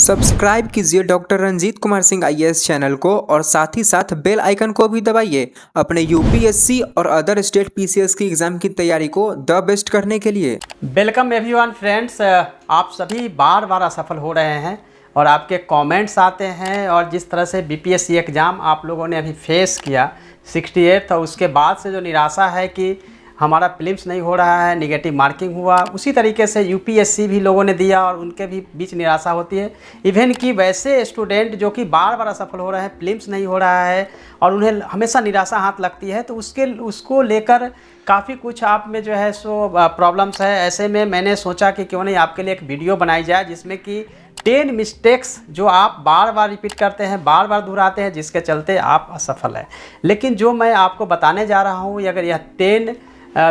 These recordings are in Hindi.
सब्सक्राइब कीजिए doctor Ranjit Kumar Singh IAS channel को और साथ ही साथ बेल आइकन को भी दबाइए अपने यूपीएससी और अदर स्टेट पीसीएस की एग्जाम की तैयारी को द बेस्ट करने के लिए। वेलकम एवरीवन फ्रेंड्स, आप सभी बार बार असफल हो रहे हैं और आपके कमेंट्स आते हैं और जिस तरह से बीपीएससी एग्ज़ाम आप लोगों ने अभी फेस किया 68 और उसके बाद से जो निराशा है कि हमारा प्रीलिम्स नहीं हो रहा है, नेगेटिव मार्किंग हुआ, उसी तरीके से यूपीएससी भी लोगों ने दिया और उनके भी बीच निराशा होती है। इवन कि वैसे स्टूडेंट जो कि बार बार असफल हो रहे हैं, प्रीलिम्स नहीं हो रहा है और उन्हें हमेशा निराशा हाथ लगती है, तो उसको लेकर काफ़ी कुछ आप में जो है सो प्रॉब्लम्स है। ऐसे में मैंने सोचा कि क्यों नहीं आपके लिए एक वीडियो बनाई जाए जिसमें कि 10 मिस्टेक्स जो आप बार बार रिपीट करते हैं, बार बार दोहराते हैं, जिसके चलते आप असफल हैं। लेकिन जो मैं आपको बताने जा रहा हूँ, अगर यह 10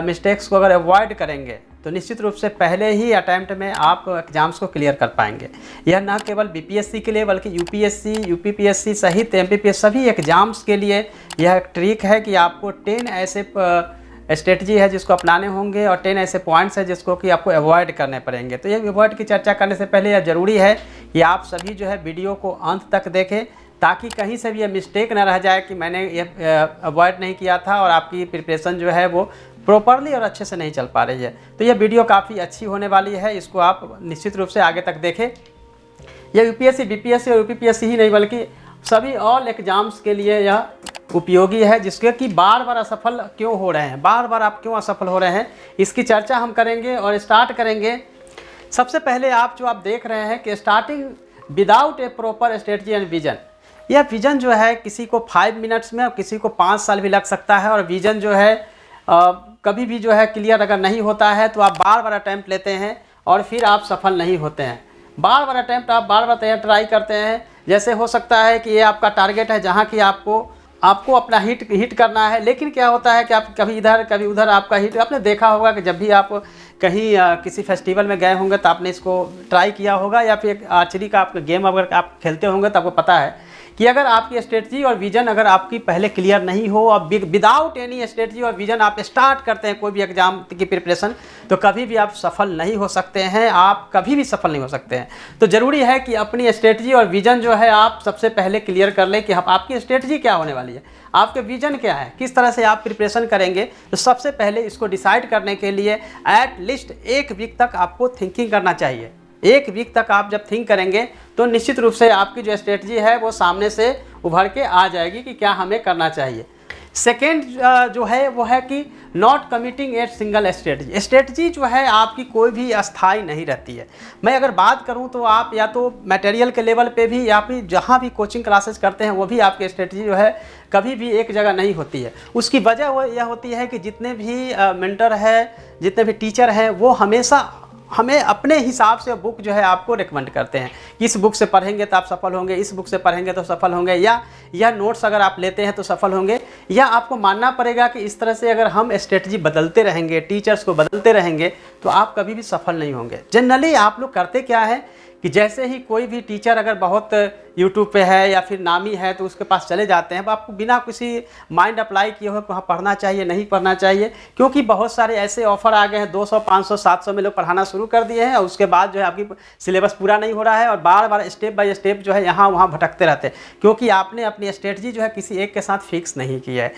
मिस्टेक्स को अगर अवॉइड करेंगे तो निश्चित रूप से पहले ही अटैम्प्ट में आप एग्ज़ाम्स को क्लियर कर पाएंगे। यह न केवल बीपीएससी के लिए बल्कि यूपीएससी, यूपीपीएससी सहित एमपीपीएस सभी एग्ज़ाम्स के लिए यह एक ट्रिक है कि आपको 10 ऐसे स्ट्रेटजी है जिसको अपनाने होंगे और 10 ऐसे पॉइंट्स है जिसको कि आपको अवॉइड करने पड़ेंगे। तो ये अवॉइड की चर्चा करने से पहले यह ज़रूरी है कि आप सभी जो है वीडियो को अंत तक देखें ताकि कहीं से भी ये मिस्टेक ना रह जाए कि मैंने ये अवॉइड नहीं किया था और आपकी प्रिपरेशन जो है वो प्रॉपरली और अच्छे से नहीं चल पा रही है। तो यह वीडियो काफ़ी अच्छी होने वाली है, इसको आप निश्चित रूप से आगे तक देखें। यह यूपीएससी, बीपीएससी और यूपीपीएससी ही नहीं बल्कि सभी ऑल एग्जाम्स के लिए यह उपयोगी है, जिसके कि बार बार असफल क्यों हो रहे हैं, बार बार आप क्यों असफल हो रहे हैं, इसकी चर्चा हम करेंगे और स्टार्ट करेंगे। सबसे पहले आप देख रहे हैं कि starting without A proper strategy and vision. यह विजन जो है किसी को 5 मिनट्स में और किसी को 5 साल भी लग सकता है और विजन जो है कभी भी जो है क्लियर अगर नहीं होता है तो आप बार बार अटैम्प्ट लेते हैं और फिर आप सफल नहीं होते हैं। बार बार अटैम्प्ट आप बार बार ट्राई करते हैं। जैसे हो सकता है कि ये आपका टारगेट है जहाँ कि आपको अपना हिट करना है, लेकिन क्या होता है कि आप कभी इधर कभी उधर आपका हिट। आपने देखा होगा कि जब भी आप कहीं किसी फेस्टिवल में गए होंगे तो आपने इसको ट्राई किया होगा, या फिर आर्चरी का आपका गेम अगर आप खेलते होंगे तो आपको पता है कि अगर आपकी स्ट्रेटजी और विजन अगर आपकी पहले क्लियर नहीं हो और विदाउट एनी स्ट्रेटजी और विजन आप स्टार्ट करते हैं कोई भी एग्जाम की प्रिपरेशन, तो कभी भी आप सफल नहीं हो सकते हैं, आप कभी भी सफल नहीं हो सकते हैं। तो ज़रूरी है कि अपनी स्ट्रेटजी और विजन जो है आप सबसे पहले क्लियर कर लें कि आपकी स्ट्रेटजी क्या होने वाली है, आपके विजन क्या है, किस तरह से आप प्रिपरेशन करेंगे। तो सबसे पहले इसको डिसाइड करने के लिए एट लीस्ट 1 वीक तक आपको थिंकिंग करना चाहिए। 1 वीक तक आप जब थिंक करेंगे तो निश्चित रूप से आपकी जो स्ट्रेटजी है वो सामने से उभर के आ जाएगी कि क्या हमें करना चाहिए। सेकेंड जो है वो है कि not committing a single strategy. Strategy जो है आपकी कोई भी अस्थाई नहीं रहती है। मैं अगर बात करूं तो आप या तो मटेरियल के लेवल पे भी या फिर जहां भी कोचिंग क्लासेस करते हैं वो भी आपकी स्ट्रेटजी जो है कभी भी एक जगह नहीं होती है। उसकी वजह यह होती है कि जितने भी मेंटर है, जितने भी टीचर हैं, वो हमेशा हमें अपने हिसाब से बुक जो है आपको रिकमेंड करते हैं। इस बुक से पढ़ेंगे तो आप सफल होंगे, इस बुक से पढ़ेंगे तो सफल होंगे, या नोट्स अगर आप लेते हैं तो सफल होंगे, या आपको मानना पड़ेगा कि इस तरह से अगर हम स्ट्रेटजी बदलते रहेंगे, टीचर्स को बदलते रहेंगे, तो आप कभी भी सफल नहीं होंगे। जनरली आप लोग करते क्या है कि जैसे ही कोई भी टीचर अगर बहुत यूट्यूब पे है या फिर नामी है तो उसके पास चले जाते हैं। आपको बिना किसी माइंड अप्लाई किए हो वहाँ पढ़ना चाहिए नहीं पढ़ना चाहिए, क्योंकि बहुत सारे ऐसे ऑफर आ गए हैं, 200, 500, 700 में लोग पढ़ाना शुरू कर दिए हैं और उसके बाद जो है आपकी सिलेबस पूरा नहीं हो रहा है और बार बार स्टेप बाय स्टेप जो है यहाँ वहाँ भटकते रहते हैं, क्योंकि आपने अपनी स्ट्रेटजी जो है किसी एक के साथ फिक्स नहीं की है।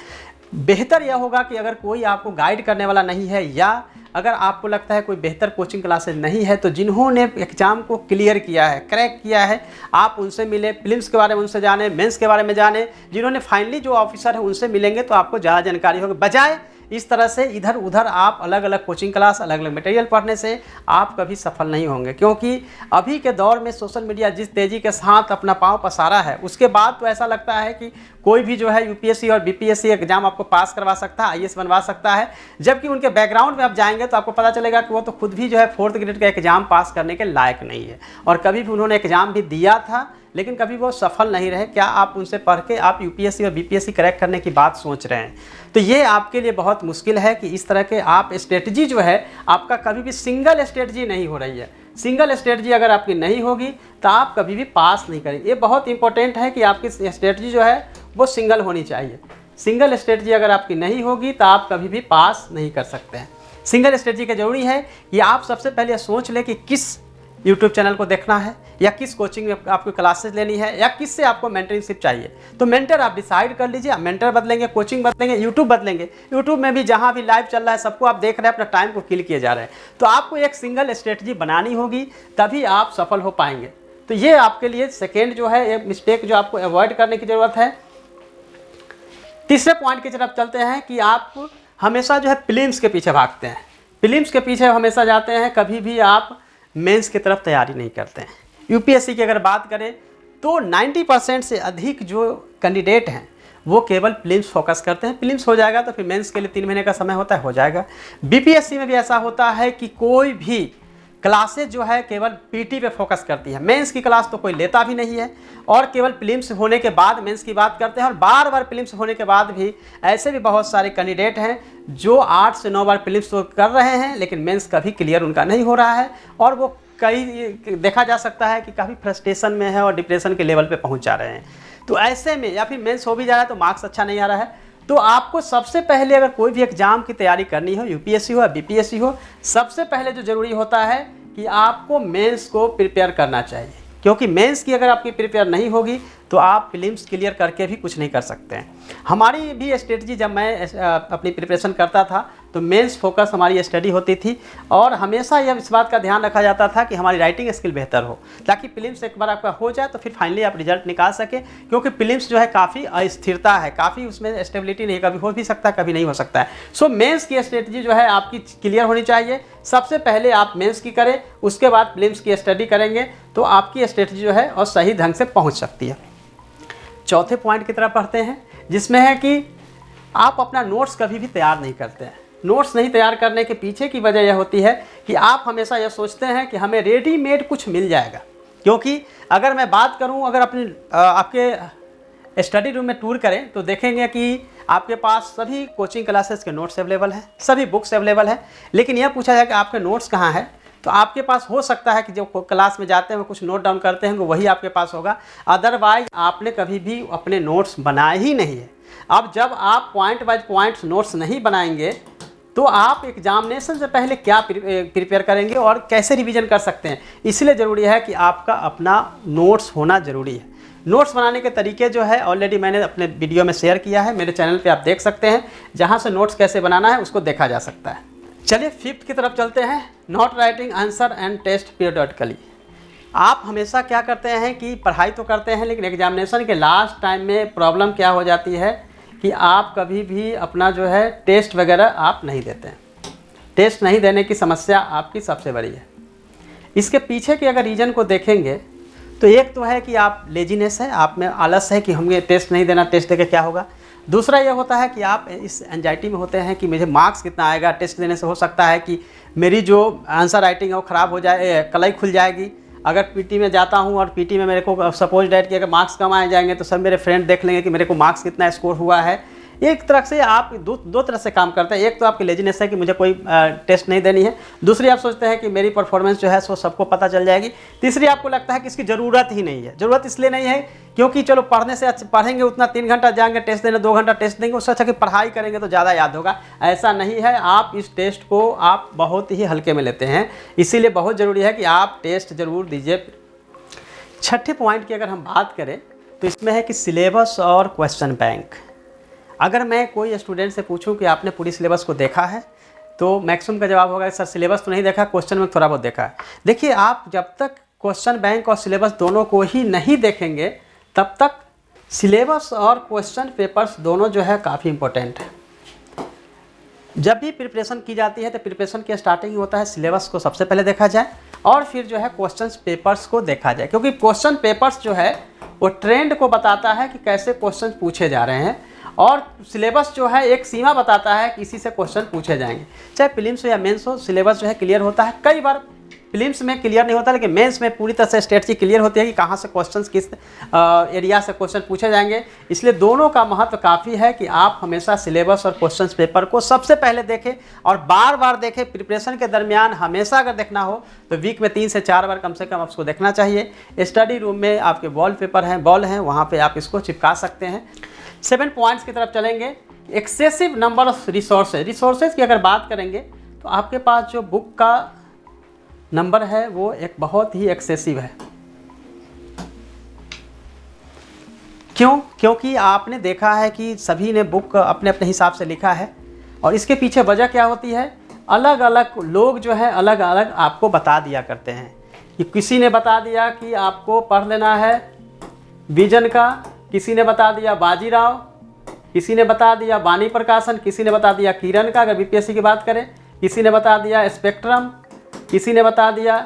बेहतर यह होगा कि अगर कोई आपको गाइड करने वाला नहीं है या अगर आपको लगता है कोई बेहतर कोचिंग क्लासेज नहीं है तो जिन्होंने एग्ज़ाम को क्लियर किया है, क्रैक किया है, आप उनसे मिले, प्रीलिम्स के बारे में उनसे जाने, मेंस के बारे में जाने, जिन्होंने फाइनली जो ऑफिसर है उनसे मिलेंगे तो आपको ज़्यादा जानकारी होगी। बजाय इस तरह से इधर उधर आप अलग अलग कोचिंग क्लास, अलग अलग मटेरियल पढ़ने से आप कभी सफल नहीं होंगे, क्योंकि अभी के दौर में सोशल मीडिया जिस तेज़ी के साथ अपना पाँव पसारा है, उसके बाद तो ऐसा लगता है कि कोई भी जो है यूपीएससी और बीपीएससी एग्जाम आपको पास करवा सकता है, आईएएस बनवा सकता है। जबकि उनके बैकग्राउंड में आप जाएंगे तो आपको पता चलेगा कि वो तो खुद भी जो है 4th ग्रेड का एग्जाम पास करने के लायक नहीं है और कभी भी उन्होंने एग्जाम भी दिया था लेकिन कभी वो सफल नहीं रहे। क्या आप उनसे पढ़ के आप यूपीएससी और बीपीएससी क्रैक करने की बात सोच रहे हैं? तो ये आपके लिए बहुत मुश्किल है कि इस तरह के आप स्ट्रेटजी जो है आपका कभी भी सिंगल स्ट्रेटजी नहीं हो रही है। सिंगल स्ट्रेटजी अगर आपकी नहीं होगी तो आप कभी भी पास नहीं करेंगे। ये बहुत इंपॉर्टेंट है कि आपकी स्ट्रेटजी जो है वो सिंगल होनी चाहिए। सिंगल स्ट्रेटजी अगर आपकी नहीं होगी तो आप कभी भी पास नहीं कर सकते हैं। सिंगल स्ट्रेटजी का जरूरी है कि आप सबसे पहले सोच लें कि किस यूट्यूब चैनल को देखना है, या किस कोचिंग में आपको क्लासेस लेनी है या किससे आपको मेंटरशिप चाहिए। तो मेंटर आप डिसाइड कर लीजिए। मेंटर बदलेंगे, कोचिंग बदलेंगे, यूट्यूब बदलेंगे। यूट्यूब में भी जहाँ भी लाइव चल रहा है सबको आप देख रहे हैं, अपना टाइम को किल किए जा रहे हैं। तो आपको एक सिंगल स्ट्रेटजी बनानी होगी, तभी आप सफल हो पाएंगे। तो ये आपके लिए सेकेंड जो है एक मिस्टेक जो आपको अवॉइड करने की ज़रूरत है। तीसरे पॉइंट की तरफ चलते हैं कि आप हमेशा जो है प्रीलिम्स के पीछे भागते हैं, प्रीलिम्स के पीछे हमेशा जाते हैं, कभी भी आप मेंस की तरफ तैयारी नहीं करते हैं। यूपीएससी की अगर बात करें तो 90% से अधिक जो कैंडिडेट हैं वो केवल प्रीलिम्स फोकस करते हैं। प्रीलिम्स हो जाएगा तो फिर मेंस के लिए 3 महीने का समय होता है, हो जाएगा। बीपीएससी में भी ऐसा होता है कि कोई भी क्लासेज जो है केवल पीटी पे फोकस करती है, मेंस की क्लास तो कोई लेता भी नहीं है, और केवल प्रीलिम्स होने के बाद मेंस की बात करते हैं। और बार बार प्रीलिम्स होने के बाद भी ऐसे भी बहुत सारे कैंडिडेट हैं जो 8 से 9 बार प्रीलिम्स तो कर रहे हैं, लेकिन मेंस कभी क्लियर उनका नहीं हो रहा है, और वो कई देखा जा सकता है कि काफ़ी फ्रस्ट्रेशन में है और डिप्रेशन के लेवल पे पहुंच जा रहे हैं। तो ऐसे में या फिर मेंस हो भी जा रहा है तो मार्क्स अच्छा नहीं आ रहा है। तो आपको सबसे पहले अगर कोई भी एग्जाम की तैयारी करनी हो, यूपीएससी हो या बीपीएससी हो, सबसे पहले जो ज़रूरी होता है कि आपको मेंस को प्रिपेयर करना चाहिए, क्योंकि मेंस की अगर आपकी प्रिपेयर नहीं होगी तो आप प्रीलिम्स क्लियर करके भी कुछ नहीं कर सकते हैं। हमारी भी स्ट्रेटजी, जब मैं अपनी प्रिपरेशन करता था तो मेंस फोकस हमारी स्टडी होती थी, और हमेशा यह इस बात का ध्यान रखा जाता था कि हमारी राइटिंग स्किल बेहतर हो, ताकि प्रीलिम्स एक बार आपका हो जाए तो फिर फाइनली आप रिजल्ट निकाल सके। क्योंकि प्रीलिम्स जो है काफ़ी अस्थिरता है, काफ़ी उसमें स्टेबिलिटी नहीं, कभी हो भी सकता है, कभी नहीं हो सकता है। सो मेंस की स्ट्रेटजी जो है आपकी क्लियर होनी चाहिए। सबसे पहले आप मेंस की करें, उसके बाद प्रीलिम्स की स्टडी करेंगे तो आपकी स्ट्रेटजी जो है और सही ढंग से पहुँच सकती है। चौथे पॉइंट की तरफ पढ़ते हैं, जिसमें है कि आप अपना नोट्स कभी भी तैयार नहीं करते हैं। नोट्स नहीं तैयार करने के पीछे की वजह यह होती है कि आप हमेशा यह सोचते हैं कि हमें रेडीमेड कुछ मिल जाएगा। क्योंकि अगर मैं बात करूं, अगर आपके स्टडी रूम में टूर करें तो देखेंगे कि आपके पास सभी कोचिंग क्लासेस के नोट्स अवेलेबल हैं, सभी बुक्स अवेलेबल हैं, लेकिन यह पूछा जाए कि आपके नोट्स कहाँ हैं, तो आपके पास हो सकता है कि जो क्लास में जाते हैं कुछ नोट डाउन करते हैं वही आपके पास होगा, अदरवाइज आपने कभी भी अपने नोट्स बनाए ही नहीं है। अब जब आप पॉइंट बाय पॉइंट नोट्स नहीं बनाएंगे तो आप एग्जामिनेशन से पहले क्या प्रिपेयर करेंगे और कैसे रिवीजन कर सकते हैं। इसलिए ज़रूरी है कि आपका अपना नोट्स होना ज़रूरी है। नोट्स बनाने के तरीके जो है ऑलरेडी मैंने अपने वीडियो में शेयर किया है, मेरे चैनल पे आप देख सकते हैं, जहाँ से नोट्स कैसे बनाना है उसको देखा जा सकता है। चलिए फिफ्थ की तरफ चलते हैं, note writing answer and test periodically. आप हमेशा क्या करते हैं कि पढ़ाई तो करते हैं, लेकिन एग्जामिनेशन के लास्ट टाइम में प्रॉब्लम क्या हो जाती है कि आप कभी भी अपना जो है टेस्ट वगैरह आप नहीं देते हैं। टेस्ट नहीं देने की समस्या आपकी सबसे बड़ी है। इसके पीछे के अगर रीज़न को देखेंगे तो एक तो है कि आप लेजीनेस है, आप में आलस है कि हमें टेस्ट नहीं देना, टेस्ट देके क्या होगा। दूसरा ये होता है कि आप इस एंजाइटी में होते हैं कि मुझे मार्क्स कितना आएगा, टेस्ट देने से हो सकता है कि मेरी जो आंसर राइटिंग है वो ख़राब हो जाए, कलाई खुल जाएगी। अगर पीटी में जाता हूँ और पीटी में मेरे को सपोज डैट कि अगर मार्क्स कम आए जाएंगे तो सब मेरे फ्रेंड देख लेंगे कि मेरे को मार्क्स कितना स्कोर हुआ है। एक तरह से आप दो तरह से काम करते हैं। एक तो आपकी लेजीनेस है कि मुझे कोई टेस्ट नहीं देनी है, दूसरी आप सोचते हैं कि मेरी परफॉर्मेंस जो है सो सबको पता चल जाएगी, तीसरी आपको लगता है कि इसकी ज़रूरत ही नहीं है। ज़रूरत इसलिए नहीं है क्योंकि चलो पढ़ने से पढ़ेंगे उतना 3 घंटा जाएंगे टेस्ट देने, 2 घंटा टेस्ट देंगे, उससे अच्छा कि पढ़ाई करेंगे तो ज़्यादा याद होगा। ऐसा नहीं है, आप इस टेस्ट को आप बहुत ही हल्के में लेते हैं, इसीलिए बहुत ज़रूरी है कि आप टेस्ट ज़रूर दीजिए। छठे पॉइंट की अगर हम बात करें तो इसमें है कि सिलेबस और क्वेश्चन बैंक। अगर मैं कोई स्टूडेंट से पूछूं कि आपने पूरी सिलेबस को देखा है तो मैक्सिमम का जवाब होगा सर सिलेबस तो नहीं देखा, क्वेश्चन बैंक थोड़ा बहुत देखा है। देखिए, आप जब तक क्वेश्चन बैंक और सिलेबस दोनों को ही नहीं देखेंगे तब तक सिलेबस और क्वेश्चन पेपर्स दोनों जो है काफ़ी इंपॉर्टेंट है। जब भी प्रिपरेशन की जाती है तो प्रिपरेशन की स्टार्टिंग होता है सिलेबस को सबसे पहले देखा जाए और फिर जो है क्वेश्चन पेपर्स को देखा जाए, क्योंकि क्वेश्चन पेपर्स जो है वो ट्रेंड को बताता है कि कैसे क्वेश्चन पूछे जा रहे हैं, और सिलेबस जो है एक सीमा बताता है कि इसी से क्वेश्चन पूछे जाएंगे। चाहे प्रीलिम्स हो या मेंस हो, सिलेबस जो है क्लियर होता है। कई बार प्रीलिम्स में क्लियर नहीं होता, लेकिन मेंस में पूरी तरह से स्ट्रेटजी क्लियर होती है कि कहाँ से क्वेश्चंस किस एरिया से क्वेश्चन पूछे जाएंगे। इसलिए दोनों का महत्व काफ़ी है कि आप हमेशा सिलेबस और क्वेश्चन पेपर को सबसे पहले देखें और बार बार देखें। प्रिपरेशन के दरमियान हमेशा अगर देखना हो तो वीक में 3 से 4 बार कम से कम आपको देखना चाहिए। स्टडी रूम में आपके वॉल हैं, वहाँ पर आप इसको चिपका सकते हैं। 7 पॉइंट्स की तरफ चलेंगे। एक्सेसिव नंबर ऑफ रिसोर्सेज की अगर बात करेंगे तो आपके पास जो बुक का नंबर है वो एक बहुत ही एक्सेसिव है। क्यों? क्योंकि आपने देखा है कि सभी ने बुक अपने अपने हिसाब से लिखा है और इसके पीछे वजह क्या होती है, अलग अलग लोग जो है अलग अलग आपको बता दिया करते हैं। कि किसी ने बता दिया कि आपको पढ़ लेना है विजन का, किसी ने बता दिया बाजीराव, किसी ने बता दिया वाणी प्रकाशन, किसी ने बता दिया किरण का, अगर बीपीएससी की बात करें, किसी ने बता दिया स्पेक्ट्रम, किसी ने बता दिया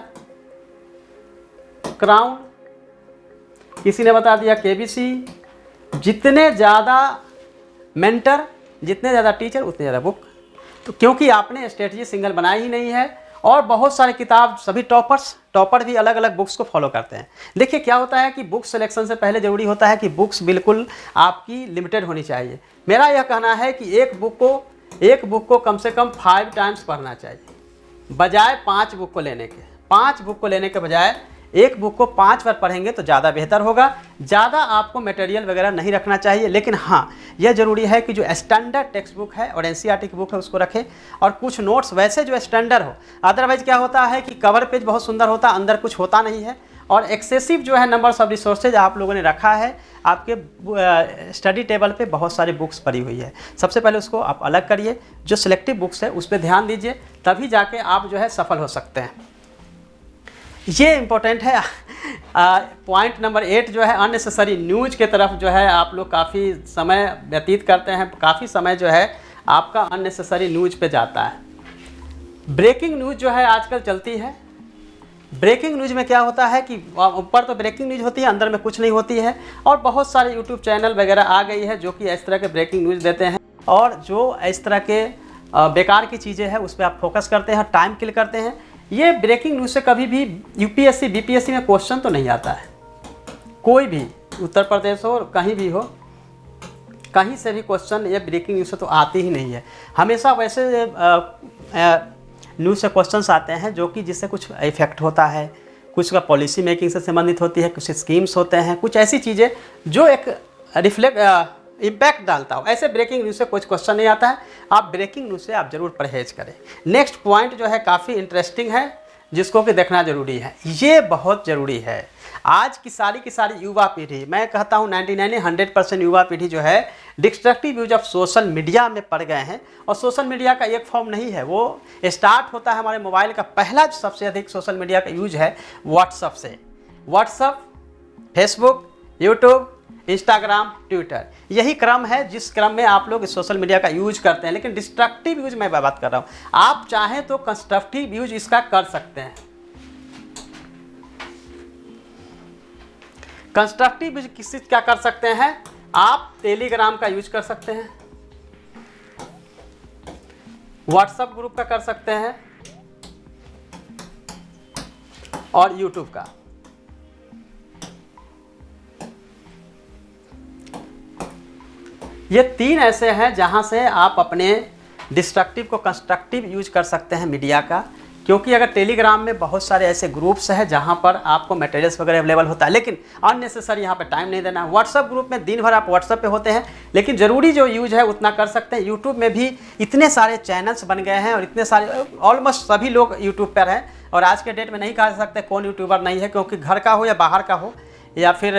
क्राउन, किसी ने बता दिया केबीसी। जितने ज़्यादा मेंटर, जितने ज़्यादा टीचर, उतने ज़्यादा बुक। तो क्योंकि आपने स्ट्रेटजी सिंगल बनाई ही नहीं है और बहुत सारे किताब, सभी टॉपर भी अलग अलग बुक्स को फॉलो करते हैं। देखिए क्या होता है कि बुक सिलेक्शन से पहले ज़रूरी होता है कि बुक्स बिल्कुल आपकी लिमिटेड होनी चाहिए। मेरा यह कहना है कि एक बुक को कम से कम 5 टाइम्स पढ़ना चाहिए, बजाय 5 बुक को लेने के। 5 बुक को लेने के बजाय एक बुक को 5 बार पढ़ेंगे तो ज़्यादा बेहतर होगा। ज़्यादा आपको मटेरियल वगैरह नहीं रखना चाहिए, लेकिन हाँ यह ज़रूरी है कि जो स्टैंडर्ड टेक्स्ट बुक है और एनसीईआरटी की बुक है उसको रखें और कुछ नोट्स वैसे जो स्टैंडर्ड हो। अदरवाइज क्या होता है कि कवर पेज बहुत सुंदर होता है, अंदर कुछ होता नहीं है और एक्सेसिव जो है नंबर्स ऑफ रिसोर्सेज आप लोगों ने रखा है। आपके स्टडी टेबल पे बहुत सारी बुक्स पड़ी हुई है। सबसे पहले उसको आप अलग करिए, जो सिलेक्टिव बुक्स है उस पर ध्यान दीजिए, तभी जाके आप जो है सफल हो सकते हैं। ये इम्पोर्टेंट है। पॉइंट नंबर 8 जो है अननेसेसरी न्यूज के तरफ जो है आप लोग काफ़ी समय व्यतीत करते हैं, काफ़ी समय जो है आपका अननेसेसरी न्यूज पे जाता है। ब्रेकिंग न्यूज जो है आजकल चलती है। ब्रेकिंग न्यूज में क्या होता है कि ऊपर तो ब्रेकिंग न्यूज होती है, अंदर में कुछ नहीं होती है और बहुत सारे यूट्यूब चैनल वगैरह आ गई है जो कि इस तरह के ब्रेकिंग न्यूज देते हैं और जो इस तरह के बेकार की चीज़ें हैं उस पर आप फोकस करते हैं, टाइम किल करते हैं। ये ब्रेकिंग न्यूज़ से कभी भी यूपीएससी बीपीएससी में क्वेश्चन तो नहीं आता है। कोई भी उत्तर प्रदेश हो, कहीं भी हो, कहीं से भी क्वेश्चन ये ब्रेकिंग न्यूज़ से तो आती ही नहीं है। हमेशा वैसे न्यूज़ से क्वेश्चंस आते हैं जो कि जिससे कुछ इफेक्ट होता है, कुछ का पॉलिसी मेकिंग से संबंधित होती है, कुछ स्कीम्स होते हैं, कुछ ऐसी चीज़ें जो एक इम्पैक्ट डालता हो। ऐसे ब्रेकिंग न्यूज़ से कुछ क्वेश्चन नहीं आता है। आप ब्रेकिंग न्यूज़ से आप जरूर परहेज करें। नेक्स्ट पॉइंट जो है काफ़ी इंटरेस्टिंग है, जिसको कि देखना जरूरी है। ये बहुत ज़रूरी है। आज की सारी युवा पीढ़ी, मैं कहता हूँ 99-100% युवा पीढ़ी जो है destructive use of social media में पड़ गए हैं। और सोशल मीडिया का एक फॉर्म नहीं है, वो स्टार्ट होता है हमारे मोबाइल का। पहला जो सबसे अधिक सोशल मीडिया का यूज है व्हाट्सअप से। WhatsApp, Facebook, YouTube, Instagram, Twitter, यही क्रम है जिस क्रम में आप लोग सोशल मीडिया का यूज करते हैं। लेकिन डिस्ट्रक्टिव यूज मैं बात कर रहा हूँ। आप चाहें तो कंस्ट्रक्टिव यूज इसका कर सकते हैं। कंस्ट्रक्टिव यूज किस चीज क्या कर सकते हैं? आप टेलीग्राम का यूज कर सकते हैं, व्हाट्सएप ग्रुप का कर सकते हैं और यूट्यूब का। ये 3 ऐसे हैं जहां से आप अपने डिस्ट्रक्टिव को कंस्ट्रक्टिव यूज कर सकते हैं मीडिया का। क्योंकि अगर टेलीग्राम में बहुत सारे ऐसे ग्रुप्स हैं जहां पर आपको मटेरियल्स वगैरह अवेलेबल होता है, लेकिन अननेसेसरी यहाँ पे टाइम नहीं देना है। व्हाट्सअप ग्रुप में दिन भर आप व्हाट्सअप पे होते हैं, लेकिन ज़रूरी जो यूज है उतना कर सकते हैं। यूट्यूब में भी इतने सारे चैनल्स बन गए हैं और इतने सारे, ऑलमोस्ट सभी लोग यूट्यूब पर हैं। और आज के डेट में नहीं कह सकते कौन यूट्यूबर नहीं है, क्योंकि घर का हो या बाहर का हो, या फिर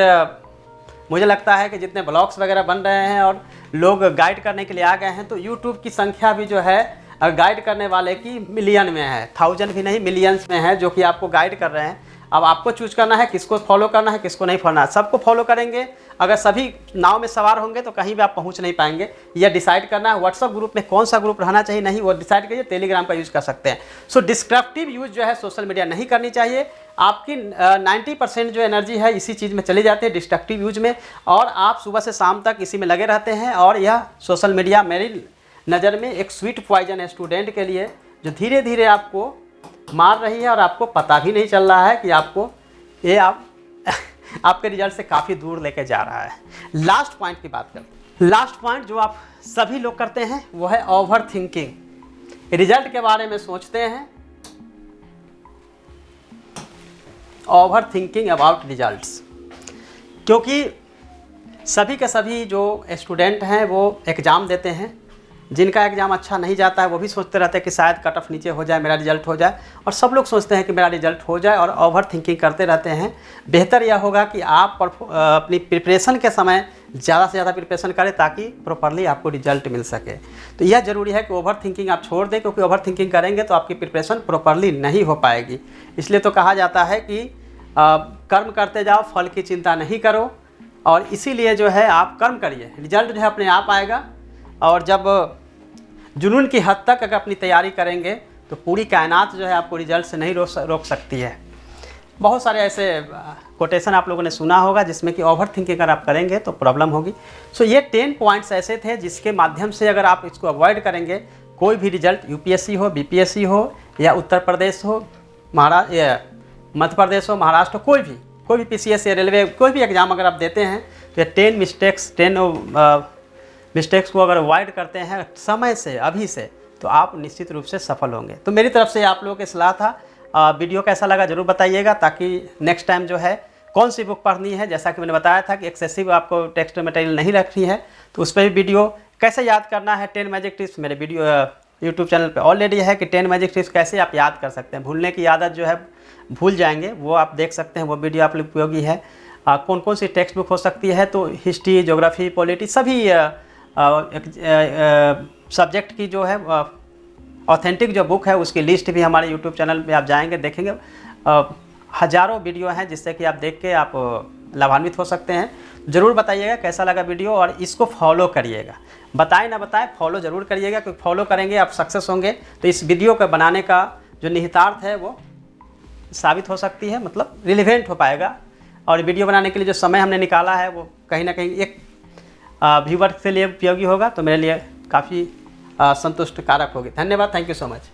मुझे लगता है कि जितने ब्लॉग्स वगैरह बन रहे हैं और लोग गाइड करने के लिए आ गए हैं, तो यूट्यूब की संख्या भी जो है गाइड करने वाले की मिलियन में है, 1000 भी नहीं मिलियंस में है, जो कि आपको गाइड कर रहे हैं। अब आपको चूज करना है किसको फॉलो करना है, किसको नहीं फॉलो। सबको फॉलो करेंगे, अगर सभी नाव में सवार होंगे तो कहीं भी आप पहुंच नहीं पाएंगे। यह डिसाइड करना है व्हाट्सअप ग्रुप में कौन सा ग्रुप रहना चाहिए, नहीं वो डिसाइड करिए। टेलीग्राम का यूज कर सकते हैं। सो डिस्ट्रक्टिव यूज जो है सोशल मीडिया नहीं करनी चाहिए। आपकी 90% जो एनर्जी है इसी चीज़ में चली जाती है, डिस्ट्रक्टिव यूज में, और आप सुबह से शाम तक इसी में लगे रहते हैं। और यह सोशल मीडिया मेरी नज़र में एक स्वीट पॉइजन है स्टूडेंट के लिए, जो धीरे धीरे आपको मार रही है और आपको पता भी नहीं चल रहा है कि आपको ये आपके रिजल्ट से काफ़ी दूर लेके जा रहा है। लास्ट पॉइंट की बात करते हैं। लास्ट पॉइंट जो आप सभी लोग करते हैं वो है ओवर थिंकिंग। रिजल्ट के बारे में सोचते हैं, ओवर थिंकिंग अबाउट रिजल्ट्स। क्योंकि सभी के सभी जो स्टूडेंट हैं वो एग्ज़ाम देते हैं जिनका एग्ज़ाम अच्छा नहीं जाता है वो भी सोचते रहते हैं कि शायद कट ऑफ नीचे हो जाए, मेरा रिजल्ट हो जाए, और सब लोग सोचते हैं कि मेरा रिजल्ट हो जाए और ओवर थिंकिंग करते रहते हैं। बेहतर यह होगा कि आप अपनी प्रिपरेशन के समय ज़्यादा से ज़्यादा प्रिपरेशन करें ताकि प्रॉपरली आपको रिजल्ट मिल सके। तो यह ज़रूरी है कि ओवर थिंकिंग आप छोड़ दें, क्योंकि ओवर थिंकिंग करेंगे तो आपकी प्रिपरेशन प्रॉपरली नहीं हो पाएगी। इसलिए तो कहा जाता है कि कर्म करते जाओ, फल की चिंता नहीं करो, और इसीलिए जो है आप कर्म करिए, रिजल्ट जो है अपने आप आएगा। और जब जुनून की हद तक अगर अपनी तैयारी करेंगे तो पूरी कायनात जो है आपको रिजल्ट से नहीं रोक सकती है। बहुत सारे ऐसे कोटेशन आप लोगों ने सुना होगा जिसमें कि ओवर थिंकिंग अगर आप करेंगे तो प्रॉब्लम होगी। सो ये 10 पॉइंट्स ऐसे थे जिसके माध्यम से अगर आप इसको अवॉइड करेंगे, कोई भी रिजल्ट यूपीएससी हो, बीपीएससी हो, या उत्तर प्रदेश हो, मध्य प्रदेश हो, महाराष्ट्र हो, कोई भी पीसीएस या रेलवे कोई भी एग्ज़ाम अगर आप देते हैं तो ये 10 मिस्टेक्स को अगर अवॉइड करते हैं समय से, अभी से, तो आप निश्चित रूप से सफल होंगे। तो मेरी तरफ से आप लोगों की सलाह था। वीडियो कैसा लगा ज़रूर बताइएगा, ताकि नेक्स्ट टाइम जो है कौन सी बुक पढ़नी है, जैसा कि मैंने बताया था कि एक्सेसिव आपको टेक्स्ट मटेरियल नहीं रखनी है, तो उस पर भी वीडियो कैसे याद करना है 10 मैजिक टिप्स मेरे वीडियो यूट्यूब चैनल पे ऑलरेडी है कि 10 मैजिक टिप्स कैसे आप याद कर सकते हैं। भूलने की आदत जो है, भूल जाएंगे, वो आप देख सकते हैं, वो वीडियो आप लिए उपयोगी है। कौन कौन सी टेक्स्ट बुक हो सकती है, तो हिस्ट्री, ज्योग्राफी, पॉलिटी, सभी सब्जेक्ट की जो है ऑथेंटिक जो बुक है उसकी लिस्ट भी हमारे यूट्यूब चैनल पे आप जाएंगे देखेंगे। हज़ारों वीडियो हैं जिससे कि आप देख के आप लाभान्वित हो सकते हैं। ज़रूर बताइएगा कैसा लगा वीडियो, और इसको फॉलो करिएगा। बताएं ना बताएं, फॉलो ज़रूर करिएगा, क्योंकि फॉलो करेंगे आप सक्सेस होंगे। तो इस वीडियो को बनाने का जो निहितार्थ है वो साबित हो सकती है, मतलब रिलेवेंट हो पाएगा। और वीडियो बनाने के लिए जो समय हमने निकाला है वो कहीं ना कहीं एक व्यूवर के लिए उपयोगी होगा, तो मेरे लिए काफ़ी संतुष्ट कारक होगी। धन्यवाद, थैंक यू सो मच।